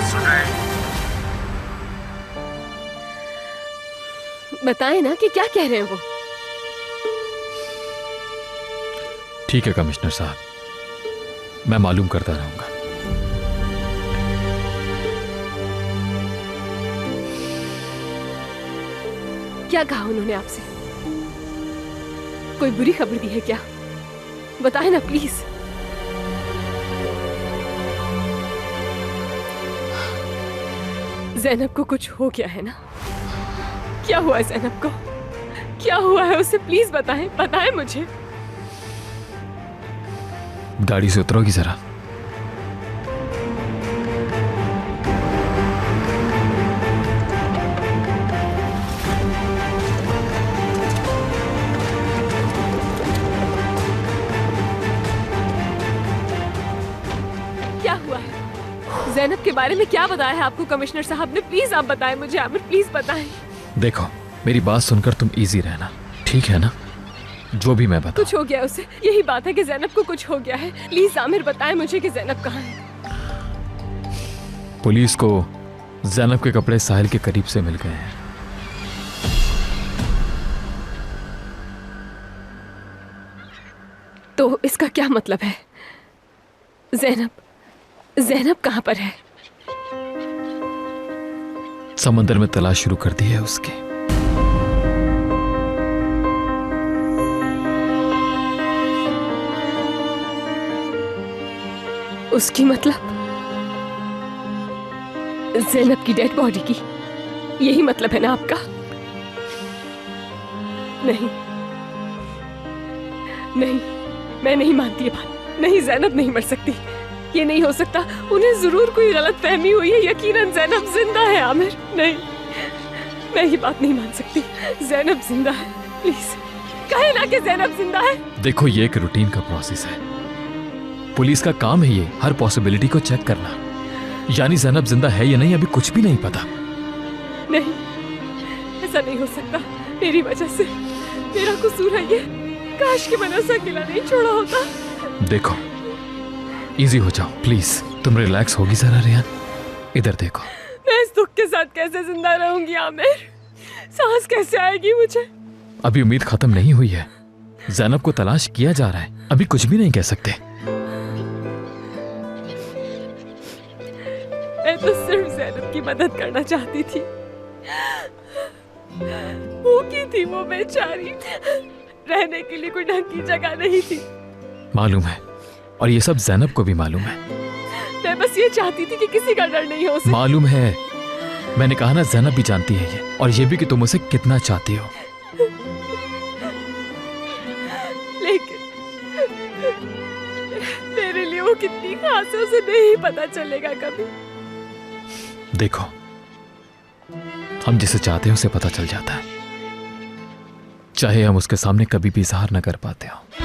आवाज सुन रहे हैं। बताएं ना कि क्या कह रहे हैं वो। ठीक है कमिश्नर साहब, मैं मालूम करता रहूंगा। क्या कहा उन्होंने आपसे? कोई बुरी खबर दी है क्या? बताएं ना प्लीज। ज़ैनब को कुछ हो गया है ना? क्या हुआ है ज़ैनब को? क्या हुआ है उसे? प्लीज बताएं, बताएं मुझे। गाड़ी से उतरोगी जरा? क्या हुआ है? ज़ैनब के बारे में क्या बताया है आपको कमिश्नर साहब ने? प्लीज आप बताएं मुझे आमिर, प्लीज बताएं। देखो मेरी बात सुनकर तुम इजी रहना, ठीक है ना? जो भी मैं बताऊं। कुछ हो गया है उसे, यही बात है कि ज़ैनब को कुछ हो गया है। प्लीज आमिर बताएं मुझे कि ज़ैनब कहाँ है। पुलिस को ज़ैनब के कपड़े साहिल के करीब से मिल गए हैं। तो इसका क्या मतलब है? ज़ैनब कहाँ पर है? समंदर में तलाश शुरू कर दी है उसकी। उसकी मतलब ज़ैनब की डेड बॉडी की? यही मतलब है ना आपका? नहीं नहीं, मैं नहीं मानती ये बात। नहीं, ज़ैनब नहीं मर सकती, ये नहीं हो सकता। उन्हें जरूर कोई गलत फहमी हुई है। यकीनन ज़ैनब जिंदा है आमिर। नहीं, मैं ये बात नहीं मान सकती। ज़ैनब जिंदा है, प्लीज कहे ना कि ज़ैनब जिंदा है। देखो ये एक रूटीन का प्रोसेस है, पुलिस का काम है ये हर पॉसिबिलिटी को चेक करना। यानी ज़ैनब जिंदा है या नहीं अभी कुछ भी नहीं पता। नहीं, ऐसा नहीं हो सकता। मेरी वजह से, मेरा कसूर है ये। काश कि मैंने उसे अकेला नहीं छोड़ा होता। देखो इजी हो जाओ प्लीज, तुम रिलैक्स होगी जरा रियान, इधर देखो। मैं इस दुख के साथ कैसे जिंदा रहूंगी आमिर? सांस कैसे आएगी मुझे? अभी उम्मीद खत्म नहीं हुई है, ज़ैनब को तलाश किया जा रहा है, अभी कुछ भी नहीं कह सकते। मैं तो सिर्फ ज़ैनब की मदद करना चाहती थी। भूखी थी वो बेचारी, रहने के लिए कोई ढंग की जगह नहीं थी। मालूम है, और ये सब ज़ैनब को भी मालूम है। मैं बस ये चाहती थी कि किसी का डर नहीं हो उसे। मालूम है, मैंने कहा ना ज़ैनब भी जानती है ये, और ये भी कि तुम उसे कितना चाहती हो। लेकिन मेरे लिए वो कितनी खास है उसे नहीं पता चलेगा कभी। देखो हम जिसे चाहते हैं उसे पता चल जाता है, चाहे हम उसके सामने कभी भी इजहार न कर पाते हो।